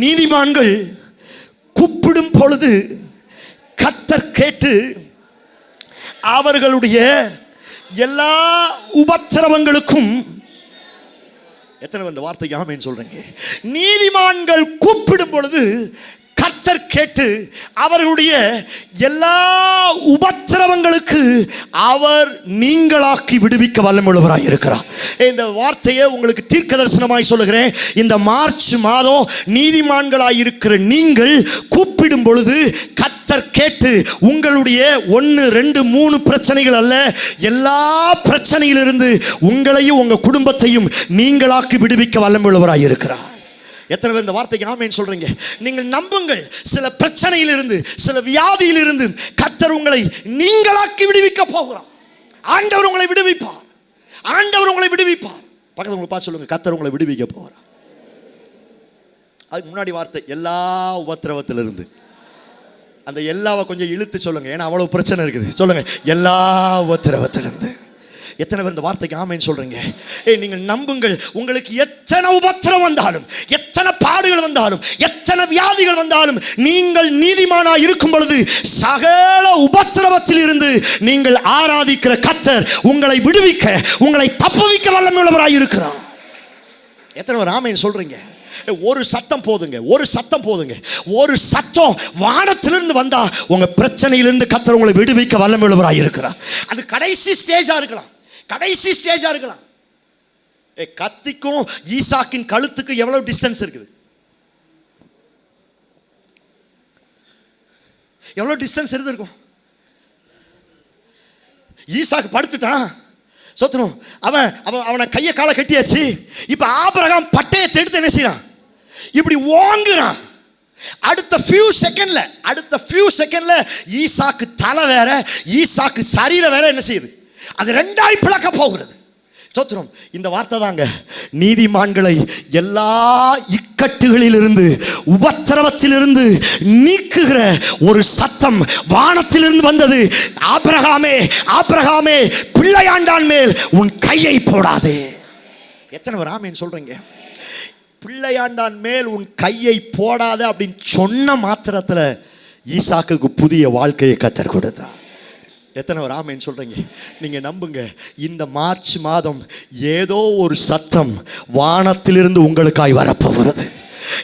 நீதிமான்கள் கூப்பிடும் பொழுது கர்த்தர் கேட்டு அவர்களுடைய எல்லா உபத்திரவங்களுக்கும், எத்தனை இந்த வார்த்தைக்கு ஆமென் சொல்றீங்க? நீதிமான்கள் கூப்பிடும் பொழுது கர்த்தர் கேட்டு அவர்களுடைய எல்லா உபத்திரவங்களுக்கு அவர் நீங்களாக்கி விடுவிக்க வல்லமுள்ளவராய் இருக்கிறார். இந்த வார்த்தையை உங்களுக்கு தீர்க்க தரிசனமாய் சொல்லுகிறேன். இந்த மார்ச் மாதம் நீதிமான்களாய் இருக்கிற நீங்கள் கூப்பிடும் பொழுது கர்த்தர் கேட்டு உங்களுடைய 1, 2, 3 பிரச்சனைகள் அல்ல, எல்லா பிரச்சனையிலிருந்து உங்களையும் உங்க குடும்பத்தையும் நீங்களாக்கி விடுவிக்க வல்லமுள்ளவராய் இருக்கிறார். எத்தனை பேர் இந்த வார்த்தைக்கு ஆமென் சொல்றீங்க? நீங்கள் நம்புங்கள். சில பிரச்சனையிலிருந்து, சில வியாதியிலிருந்து கர்த்தர் உங்களை நீங்களாக்கி விடுவிக்க போகிறார். ஆண்டவர் உங்களை விடுவிப்பார். ஆண்டவர் உங்களை விடுவிப்பார். பக்கத்துல உங்களை பார்த்து சொல்லுங்க, கர்த்தர் உங்களை விடுவிக்க போகிறார். அதுக்கு முன்னாடி வார்த்தை எல்லா உபத்திரவத்திலிருந்து. அந்த எல்லாவை கொஞ்சம் இழுத்து சொல்லுங்க, ஏன்னா அவ்வளவு பிரச்சனை இருக்குது. சொல்லுங்க, எல்லா உபத்திரவத்திலிருந்து. எத்தனை பேர் இந்த வார்த்தைக்கு ஆமென் சொல்றீங்க? நீங்கள் நம்புங்கள். உங்களுக்கு எத்தனை உபத்திரம் வந்தாலும், எத்தனை பாடுகள் வந்தாலும், எத்தனை வியாதிகள் வந்தாலும், நீங்கள் நீதிமானா இருக்கும் பொழுது சகல உபத்திரவத்தில் இருந்து நீங்கள் ஆராதிக்கிற கர்த்தர் உங்களை விடுவிக்க, உங்களை தப்புவிக்க வல்லமையுள்ளவராய் இருக்கிறார். எத்தனை பேர் ஆமென் சொல்றீங்க? ஒரு சத்தம் போதுங்க, ஒரு சத்தம் போதுங்க. ஒரு சத்தம் வானத்திலிருந்து வந்தா உங்க பிரச்சனையிலிருந்து கர்த்தர் உங்களை விடுவிக்க வல்லமையுள்ளவராய் இருக்கிறார். அது கடைசி ஸ்டேஜா இருக்கலாம், கடைசி ஸ்டேஜா இருக்கலாம். கத்திக்கும் ஈசாக்கின் கழுத்துக்கு எவ்வளவு டிஸ்டன்ஸ் இருக்குது? எவ்வளவு டிஸ்டன்ஸ் இருந்திருக்கும்? ஈசாக்கு படுத்துட்டான், சொத்தணும். அவனை கையை காலை கட்டியாச்சு. இப்ப ஆபிரகாம் பட்டயத்தை எடுத்து என்ன செய்யறான்? இப்படி ஓங்குறான். அடுத்த ஃபியூ செகண்ட்ல ஈசாக்கு தலை வேற, ஈசாக்கு சரீரம் வேற என்ன செய்யுது? அது ரெண்டாய் பிளக்க போகிறது. ஸ்தோத்திரம். இந்த வார்த்தை தாங்க நீதிமான்களை எல்லா இக்கட்டுகளிலிருந்து, உபத்திரவத்திலிருந்து நீக்குகிற ஒரு சத்தம் வானத்திலிருந்து வந்தது. ஆபிரகாமே, ஆபிரகாமே, பிள்ளையாண்டான் மேல் உன் கையை போடாதே. எத்தனை பேர் ஆமென் சொல்றீங்க? பிள்ளையாண்டான் மேல் உன் கையை போடாத அப்படின்னு சொன்ன மாத்திரத்தில் ஈசாக்குக்கு புதிய வாழ்க்கையை கர்த்தர் கொடுத்தார். எத்தனை பேர் ஆமென் சொல்றீங்க? நீங்க நம்புங்க. இந்த மார்ச் மாதம் ஏதோ ஒரு சத்தம் வானத்திலிருந்து உங்களுக்காய் வரப்போகிறது.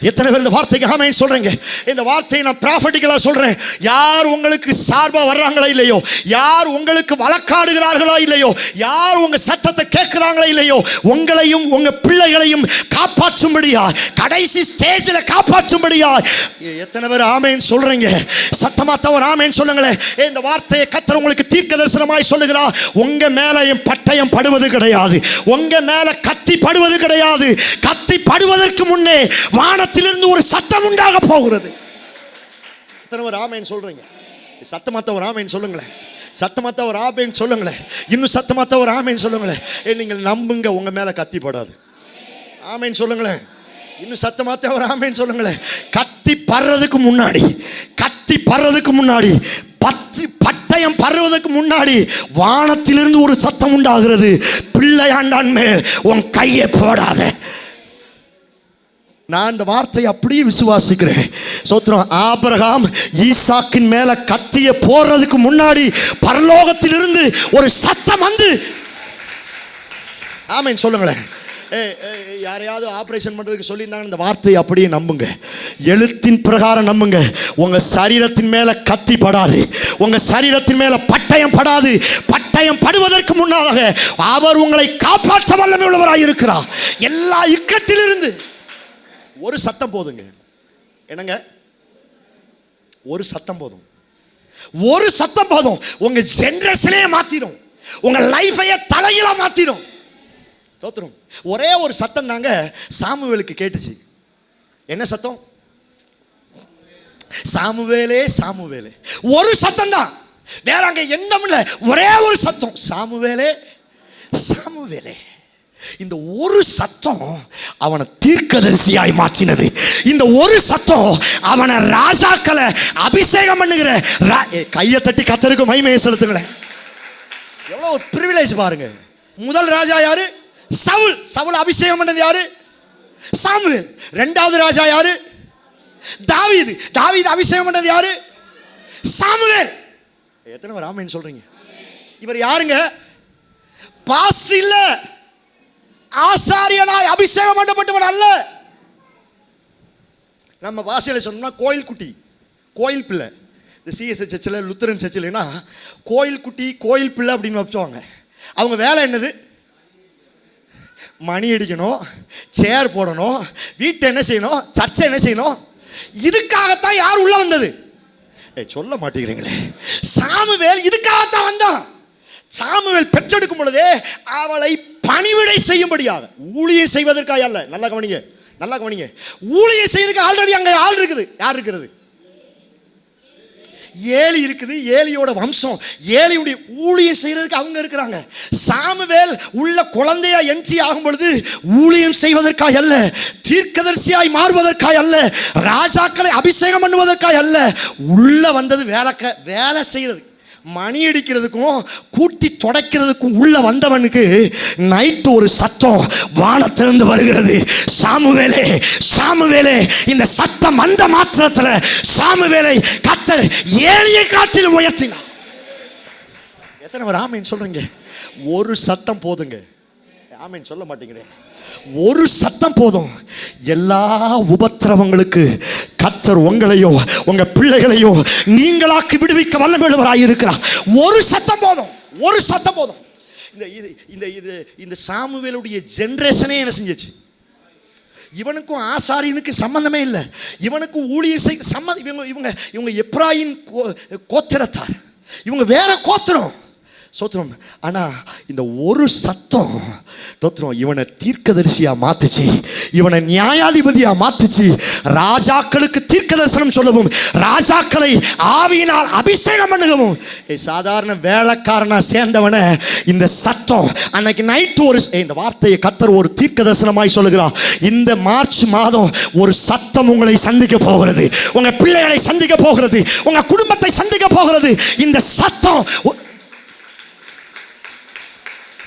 எத்தனை பேர் இந்த வார்த்தைக்கு ஆமென் சொல்றீங்க? இந்த வார்த்தையை நான் ப்ராஃபட்டிக்கலா சொல்றேன். யார் உங்களுக்கு சார்பா வர்றாங்களோ இல்லையோ, யார் உங்களுக்கு வழக்காடுகிறார்களோ இல்லையோ, யார் உங்க சத்தத்தை கேட்கிறாங்களோ இல்லையோ, உங்களையும் உங்க பிள்ளைகளையும் காப்பாற்றும்படியா, கடைசி ஸ்டேஜில் காப்பாற்றும்படியா எத்தனை பேர் ஆமென் சொல்றீங்க? சத்தமா தவிர ஆமென் சொல்லுங்களேன். இந்த வார்த்தையை கர்த்தர் உங்களுக்கு தீர்க்க தரிசனமாய் சொல்லுகிறார். உங்க மேல பட்டயம் படுவது கிடையாது, உங்க மேல கத்தி படுவது கிடையாது. கத்தி படுவதற்கு முன்னே வானத்திலிருந்து ஒரு சத்தம் உண்டாக போகிறது. எத்தனை பேர் ஆமென் சொல்றீங்க? சத்தமாத்த ஒரு ஆமென் சொல்லுங்களேன். சத்தமாத்த ஒரு ஆமென் சொல்லுங்களேன். இன்னும் சத்தமாத்த ஒரு ஆமென் சொல்லுங்களேன். நீங்கள் நம்புங்க, உங்க மேல கத்தி படாது. ஆமென் சொல்லுங்களேன். இன்னும் சத்தமாத்த ஒரு ஆமென் சொல்லுங்களேன். கத்தி படுறதுக்கு முன்னாடி, கத்தி படுறதுக்கு முன்னாடி, பட்டயம் படுவதற்கு முன்னாடி வானத்திலிருந்து ஒரு சத்தம் உண்டாகிறது. பிள்ளையாண்டான் மேல் உன் கையை போடாத. நான் இந்த வார்த்தையை அப்படியே விசுவாசிக்கிறேன். சோத்திரம். ஆபிரகாம் ஈசாக்கின் மேல கத்திய போறதுக்கு முன்னாடி பரலோகத்திலிருந்து ஒரு சத்தம் வந்து, ஆமென் சொல்லுங்களேன். யாரையாவது ஆபரேஷன் பண்றதுக்கு சொல்லியிருந்தாங்க, இந்த வார்த்தையை அப்படியே நம்புங்க. எழுத்தின் பிரகாரம் நம்புங்க. உங்க சரீரத்தின் மேல கத்தி படாது, உங்க சரீரத்தின் மேல பட்டயம் படாது. பட்டயம் படுவதற்கு முன்னாக அவர் உங்களை காப்பாற்ற வல்லமை உள்ளவராய் இருக்கிறார். எல்லா இக்கட்டிலிருந்து ஒரு சத்தம் போதுங்க. என்னங்க? ஒரு சத்தம் போதும், ஒரு சத்தம் போதும். உங்க ஜெனரேஷனே மாத்திரும், உங்க லைஃபையே தலையில மாத்திரும். தோத்துரும். ஒரே ஒரு சத்தம் தாங்க சாமுவேலுக்கு கேட்டுச்சு. என்ன சத்தம்? சாமுவேலே, சாமுவேலே. ஒரு சத்தம் தான், வேற அங்க என்னம் இல்ல. ஒரே ஒரு சத்தம், சாமுவேலே, சாமுவேலே. இந்த ஒரு சத்தம் அவனை தீர்க்கதரிசியாய் மாற்றினது. இந்த ஒரு சத்தம் அவனை ராஜாக்களை அபிஷேகம் பண்ணுகிற. கையை தட்டி கர்த்தருக்கு மகிமையை செலுத்துங்களேன். எவ்வளவு ஒரு பிரிவிலேஜ் பாருங்க. முதல் ராஜா யாரு? சவுல். சவுல் அபிஷேகம் பண்ணது யாரு? சாமுவேல். இரண்டாவது ராஜா யாரு? தாவீது அபிஷேகம் பண்ணது யாரு? சாமுவேல். எத்தனை பேர் ஆமென் சொல்றீங்க? இவர் யாருங்க? பாஸ்டர் இல்ல, ஆசாரியனாய் அபிஷேகம் பண்ணப்பட்டவன் அல்ல. நம்ம பாஷையில சொன்னா கோயில் குட்டி, கோயில் பிள்ளை. இந்த சிஎஸ்ஐ சர்ச்சில், லுத்தரன் சர்ச்சில்னா கோயில் குட்டி, கோயில் பிள்ளை அப்படின்னு வச்சுவாங்க. அவங்க வேலை என்னது? மணி அடிக்கணும், சேர் போடணும், வீட்டை என்ன செய்யணும், சர்ச்சை என்ன செய்யணும். இதுக்காகத்தான் யார் உள்ள வந்தது? சொல்ல மாட்டேங்கிறீங்களே. சாமுவேல் இதுக்காகத்தான் வந்தான். சாமுவேல் பெற்றெடுக்கும் பொழுதே அவளை பணிவிடை செய்யும்படியாக, ஊழியம் செய்வதற்காக அல்ல. நல்லா கவனிங்க, நல்லா கவனிங்க. ஊழியம் செய்யறதுக்கு ஆல்ரெடி அங்க ஆள் இருக்குது. யார் இருக்கிறது? ஏலி இருக்குது. ஏலியோட வம்சம், ஏலியுடைய ஊழியம் செய்யறதுக்கு அவங்க இருக்கிறாங்க. சாமுவேல் உள்ள குழந்தையா என்ட்ரி ஆகும் பொழுது ஊழியம் செய்வதற்காக அல்ல, தீர்க்கதரிசியாய் மாறுவதற்காக அல்ல, ராஜாக்களை அபிஷேகம் பண்ணுவதற்காக அல்ல. உள்ள வந்தது வேலை செய்யறது, மணி அடிக்கிறதுக்கும் கூட்டி தொடக்கிறதுக்கும் உள்ள வந்தவனுக்கு நைட்டு ஒரு சத்தம் வானத்திலிருந்து வருகிறது. சாமுவேலே, சாமுவேலே. இந்த சத்தம் வந்த மாத்திரத்தில் சாமுவேலை கர்த்தர் ஏலியை காட்டிலும் உயர்த்தினார். எத்தனை பேர் ஆமென் சொல்றீங்க? ஒரு சத்தம் போதுங்க. ஆமென் சொல்ல மாட்டேங்கிறேன். ஒரு சத்தம் போதும். எல்லா உபத்திரவங்களுக்கு கர்த்தர் உங்களையோ உங்க பிள்ளைகளையோ நீங்களாக்கி விடுவிக்க வல்லமையுள்ளவராய் இருக்கிறார். ஒரு சத்தம் போதும், ஒரு சத்தம் போதும். இந்த சாமுவேலுடைய ஜெனரேஷனே என்ன செஞ்சிச்சு? இவனுக்கும் ஆசாரியனுக்கு சம்பந்தமே இல்லை. இவனுக்கும் ஊழியர் செய்ய சம்மந்தம். இவங்க எப்ராயிம் கோத்திரத்தார், இவங்க வேற கோத்திரம். சோத்திரம். ஆனா இந்த ஒரு சத்தம் தோத்திரம் இவனை தீர்க்கதரிசியா மாத்துச்சு, இவனை நியாயாதிபதியா மாத்துச்சு. ராஜாக்களுக்கு தீர்க்க தரிசனம் சொல்லவும், ராஜாக்களை ஆவியினால் அபிஷேகம் பண்ணுகவும். சாதாரண வேலைக்காரனா சேர்ந்தவன இந்த சத்தம் அன்னைக்கு நைட்டு ஒரு இந்த வார்த்தையை கர்த்தர் ஒரு தீர்க்க தரிசனமாய் சொல்லுகிறார். இந்த மார்ச் மாதம் ஒரு சத்தம் உங்களை சந்திக்க போகிறது, உங்க பிள்ளைகளை சந்திக்க போகிறது, உங்க குடும்பத்தை சந்திக்க போகிறது. இந்த சத்தம்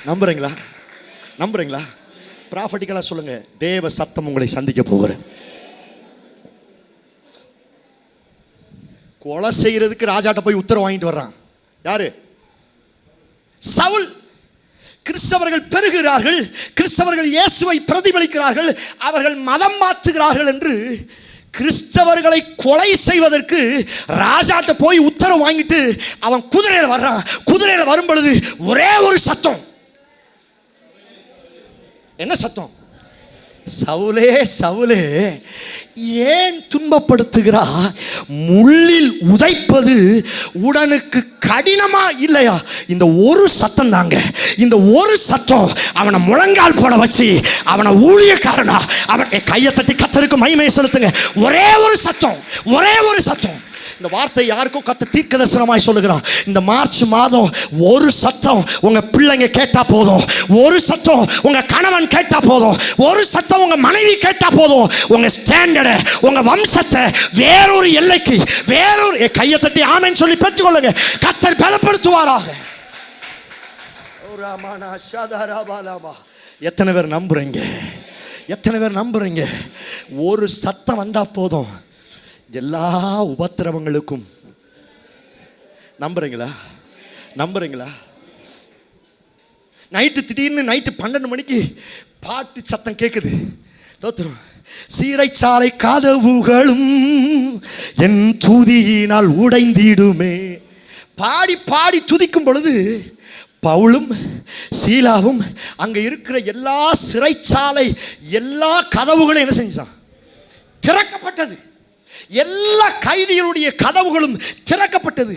நம்புறீங்களா? நம்புறீங்களா? ப்ராஃபட்டிக்கலா சொல்லுங்க. தேவ சத்தம் உங்களை சந்திக்க போகிறது. கொலை செய்யறதுக்கு ராஜாட்ட போய் உத்தரவு வாங்கிட்டு வர்றான். யாரு? சவுல். கிறிஸ்தவர்கள் பெருகிறார்கள், கிறிஸ்தவர்கள் இயேசுவை பிரதிபலிக்கிறார்கள், அவர்கள் மதம் மாற்றுகிறார்கள் என்று கிறிஸ்தவர்களை கொலை செய்வதற்கு ராஜாட்ட போய் உத்தரவு வாங்கிட்டு அவன் குதிரையில வர்றான். குதிரையில வரும் பொழுது ஒரே ஒரு சத்தம். என்ன சத்தம்? சவுலே, சவுலே, ஏன் துன்பப்படுத்துகிறா? முள்ளில் உதைப்பது உடனுக்கு கடினமா இல்லையா? இந்த ஒரு சத்தம் தாங்க. இந்த ஒரு சத்தம் அவனை முழங்கால் போட வச்சு அவனை ஊழியக்காரனா, அவன் கையை தட்டி கர்த்தருக்கு மகிமையை செலுத்துங்க. ஒரே ஒரு சத்தம், ஒரே ஒரு சத்தம். இந்த வார்த்தை யாருக்கும் கர்த்தர் தீர்க்க தரிசனமாய் சொல்லுகிறான். இந்த மார்ச் மாதம் ஒரு சத்தம் உங்க பிள்ளைங்க கேட்டா போதும், ஒரு சத்தம் உங்க கணவன் கேட்டா போதும், ஒரு சத்தம் உங்க மனைவி கேட்டா போதும். உங்க ஸ்டாண்டர்டை, உங்க வம்சத்தை வேறொரு எல்லைக்கு, வேறொரு கையை தட்டி ஆமென் சொல்லி பெற்றுக்கொள்ளுங்க. கர்த்தர் பலப்படுத்துவாராக. எத்தனை பேர் நம்புறீங்க? எத்தனை பேர் நம்புறீங்க? ஒரு சத்தம் வந்தா போதும் எல்லா உபத்திரவங்களுக்கும். நம்புறீங்களா? நம்புறீங்களா? நைட்டு திடீர்னு நைட்டு 12 மணிக்கு பாட்டு சத்தம் கேட்குது. தோத்துரும். சீரைச்சாலை கதவுகளும் என் துதியினால் உடைந்திடுமே. பாடி பாடி துதிக்கும் பொழுது பவுலும் சீலாவும் அங்க இருக்கிற எல்லா சிறைச்சாலை எல்லா கதவுகளும் என்ன செஞ்சான்? திறக்கப்பட்டது. எல்லா கைதிகளுடைய கதவுகளும் திறக்கப்பட்டது.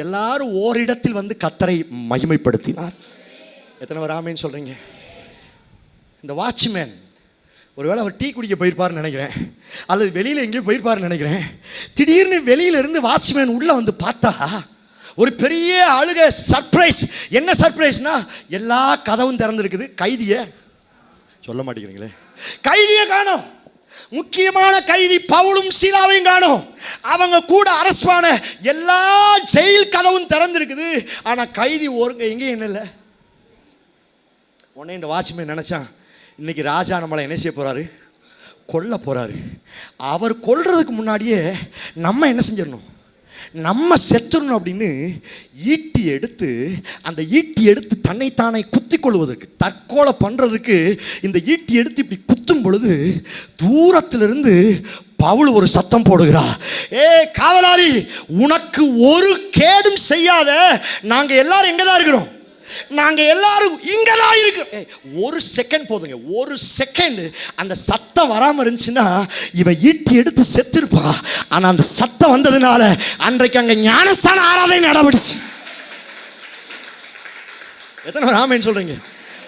எல்லாரும் ஓரிடத்தில் வந்து கர்த்தரை மகிமைப்படுத்தினார். எத்தனை பேர் ஆமென் சொல்றீங்க? இந்த வாட்ச்மேன் ஒருவேளை அவர் டீ குடிக்க போயிருப்பாருன்னு நினைக்கிறேன், அல்லது வெளியில எங்கேயும் போயிருப்பாருன்னு நினைக்கிறேன். திடீர்னு வெளியில இருந்து வாட்ச்மேன் உள்ள வந்து பார்த்தா ஒரு பெரிய அழுகை, சர்ப்ரைஸ். என்ன சர்ப்ரைஸ்னா எல்லா கதவும் திறந்திருக்குது, கைதிய சொல்ல மாட்டேங்கிறீங்களே. கைதியை காணோம். முக்கியமான கைதி பவுலும் சீலாவையும் காணோம். அவங்க கூட அரசான எல்லா ஜெயில் கதவும் திறந்திருக்குது, ஆனா கைதி ஒருங்க எங்கேயும் என்ன இல்லை. உடனே இந்த வாட்ச்மேன் நினைச்சான், இன்னைக்கு ராஜா நம்மளை என்ன செய்ய போறாரு? கொல்ல போறாரு. அவர் கொல்றதுக்கு முன்னாடியே நம்ம என்ன செஞ்சிடணும், நம்ம செத்துடணும் அப்படின்னு ஈட்டி எடுத்து, அந்த ஈட்டி எடுத்து தன்னைத்தானே குத்தி கொள்வதற்கு, தற்கொலை பண்றதுக்கு இந்த ஈட்டி எடுத்து இப்படி குத்தும் பொழுது தூரத்திலிருந்து பவுல் ஒரு சத்தம் போடுகிறார். ஏ காவலாளி, உனக்கு ஒரு கேடும் செய்யாத, நாங்க எல்லாரும் எங்கதான் இருக்கிறோம், நாங்க எல்லாரும் இங்கதான் இருக்கிறோம். ஒரு செகண்ட் போதுங்க, ஒரு செகண்ட் அந்த சத்தம் வராம இருந்துச்சுன்னா இவன் ஈட்டி எடுத்து செத்துருப்பா. ஆனா அந்த சத்தம் வந்ததுனால அன்றைக்கு அங்க ஞானஸ்தான ஆராதனை நடந்துச்சு. எத்தனை பேர் ஆமென் சொல்றீங்க?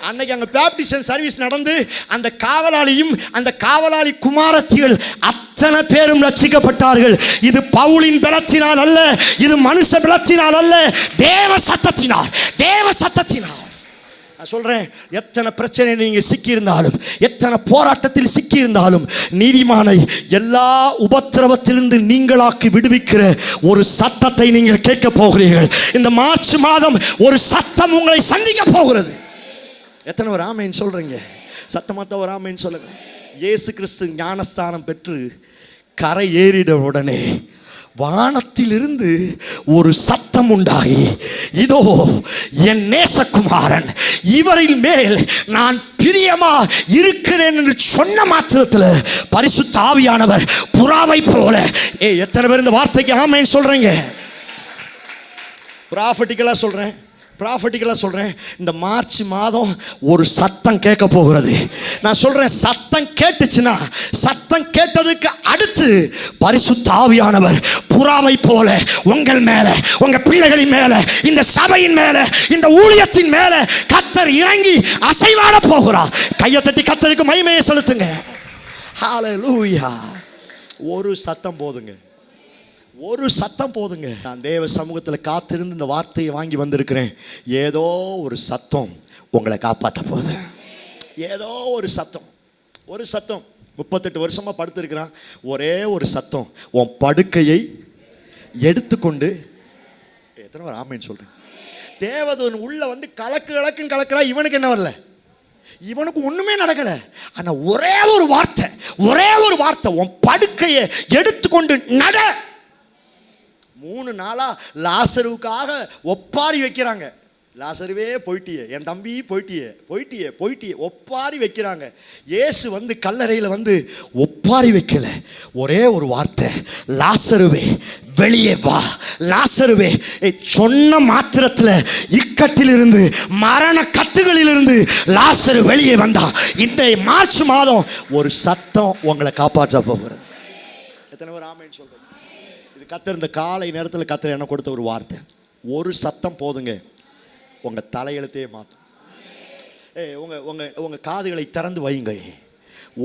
அன்னைக்கு அங்க பேப்டிசன் சர்வீஸ் நடந்து அந்த காவலாளியும் அந்த காவலாளி குமாரத்திகள் அத்தனை பேரும் ரட்சிக்கப்பட்டார்கள். இது பவுலின் பலத்தினால் அல்ல, இது மனுஷ பலத்தினால் அல்ல, தேவ சத்தத்தினால், தேவ சத்தத்தினால். நான் சொல்றேன், எத்தனை பிரச்சனை நீங்க சிக்கி இருந்தாலும், எத்தனை போராட்டத்தில் சிக்கி இருந்தாலும், நீதிமானை எல்லா உபத்திரவத்திலிருந்து நீங்களாக்கி விடுவிக்கிற ஒரு சத்தத்தை நீங்கள் கேட்க போகிறீர்கள். இந்த மார்ச் மாதம் ஒரு சத்தம் உங்களை சந்திக்க போகிறது. எத்தனை ஒரு ஆமேன் சொல்றீங்க? சத்தமாத்த ஒரு ஆமேன் சொல்லுங்க. இயேசு கிறிஸ்து ஞானஸ்தானம் பெற்று கரை ஏறிட உடனே வானத்திலிருந்து ஒரு சத்தம் உண்டாகி, இதோ என் நேசகுமாரன், இவரின் மேல் நான் பிரியமா இருக்கிறேன் என்று சொன்ன மாத்திரத்தில் பரிசுத்த ஆவியானவர் புறாவை போல. எத்தனை பேர் இந்த வார்த்தைக்கு ஆமேன் சொல்றீங்க? ப்ராஃபட்டிக்கலா சொல்றேன், ப்ராஃபட்டிக்கலாக சொல்கிறேன். இந்த மார்ச் மாதம் ஒரு சத்தம் கேட்க போகிறது. நான் சொல்கிறேன், சத்தம் கேட்டுச்சுன்னா, சத்தம் கேட்டதுக்கு அடுத்து பரிசுத்த ஆவியானவர் புறாவை போல உங்கள் மேலே, உங்கள் பிள்ளைகளின் மேலே, இந்த சபையின் மேலே, இந்த ஊழியத்தின் மேலே கர்த்தர் இறங்கி அசைவாட போகிறார். கையை தட்டி கர்த்தருக்கு மகிமையை செலுத்துங்க. ஹல்லேலூயா. ஒரு சத்தம் போதுங்க, ஒரு சத்தம் போதுங்க. நான் தேவ சமூகத்தில் காத்திருந்து இந்த வார்த்தையை வாங்கி வந்திருக்கிறேன். ஏதோ ஒரு சத்தம் உங்களை காப்பாற்ற போகுது. ஏதோ ஒரு சத்தம், ஒரு சத்தம். 38 வருஷமா படுத்திருக்கிறான். ஒரே ஒரு சத்தம் உன் படுக்கையை எடுத்துக்கொண்டு. எத்தனை பேர் ஆமென் சொல்றேன்? தேவதூதன் உள்ள வந்து கலக்கு கலக்குன்னு கலக்குறா. இவனுக்கு என்ன வரல, இவனுக்கு ஒண்ணுமே நடக்கல. ஆனா ஒரே ஒரு வார்த்தை, ஒரே ஒரு வார்த்தை, உன் படுக்கையை எடுத்துக்கொண்டு நட. 3 நாளா லாசருவுக்காக ஒப்பாரி வைக்கிறாங்க. லாசருவே போயிட்டியே, என் தம்பி போயிட்டியே, போயிட்டியே, போயிட்டியே, ஒப்பாரி வைக்கிறாங்க. இயேசு வந்து கல்லறையில் வந்து ஒப்பாரி வைக்கல. ஒரே ஒரு வார்த்தை, லாசருவே வெளியே வா. லாசருவே சொன்ன மாத்திரத்தில் இக்கட்டிலிருந்து, மரண கட்டுகளிலிருந்து லாசரு வெளியே வந்தான். இந்த மார்ச் மாதம் ஒரு சத்தம் உங்களை காப்பாற்ற போகிறது. எத்தனை பேர் ஆமென் சொல்றீங்க? கர்த்தர் இந்த காலை நேரத்தில் கர்த்தர் என்ன கொடுத்த ஒரு வார்த்தை, ஒரு சத்தம் போதுங்க உங்கள் தலையெழுத்தையே மாற்றும். உங்க உங்க உங்க காதுகளை திறந்து வையுங்க.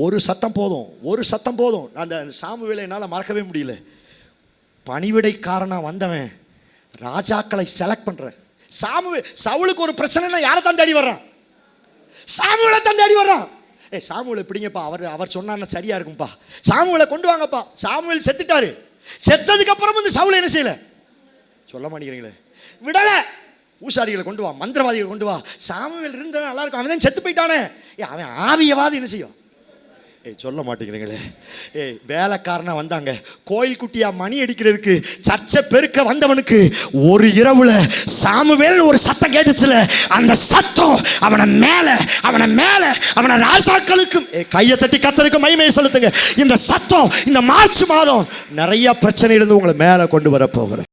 ஒரு சத்தம் போதும், ஒரு சத்தம் போதும். அந்த சாமுவேலை என்னால் மறக்கவே முடியல. பணிவிடைக்காரனா வந்தவன் ராஜாக்களை செலக்ட் பண்ணுறேன். சவுலுக்கு ஒரு பிரச்சனைனா யாரை தான் தேடி வர்றான்? சாமுவேலை தான் தேடி வர்றான். சாமுவேலை பிடிங்கப்பா, அவர் சொன்னா சரியா இருக்கும்பா, சாமுவேலை கொண்டு வாங்கப்பா. சாமுவேல் செத்துட்டாரு. செத்ததுக்கு அப்புறம் இந்த சவுல் என்ன செய்யல? சொல்ல மாட்டேங்கிறீங்களே. விடல. ஊசாரிகளை கொண்டு வா, மந்திரவாதிகளை கொண்டு வா. சாமுவேல் இருந்தா நல்லா இருக்கும். அவன் தான் செத்து போயிட்டானே. அவன் ஆவியவாதி என்ன செய்யும்? சொல்ல மாட்டேங்கிறீங்களே. வேலைக்காரனா வந்தாங்க, கோயில் குட்டியா மணி அடிக்கிறதுக்கு, சர்ச்சை பெருக்க வந்தவனுக்கு ஒரு இரவுல சாமுவேல் ஒரு சத்தம் கேட்டுச்சுல, அந்த சத்தம் அவனை மேல, அவனை மேல, அவனை ராஜாக்களுக்கும். கையை தட்டி கர்த்தருக்கு மகிமையை செலுத்துங்க. இந்த சத்தம் இந்த மார்ச் மாதம் நிறைய பிரச்சனையிலிருந்து உங்களை மேல கொண்டு வர போகிற.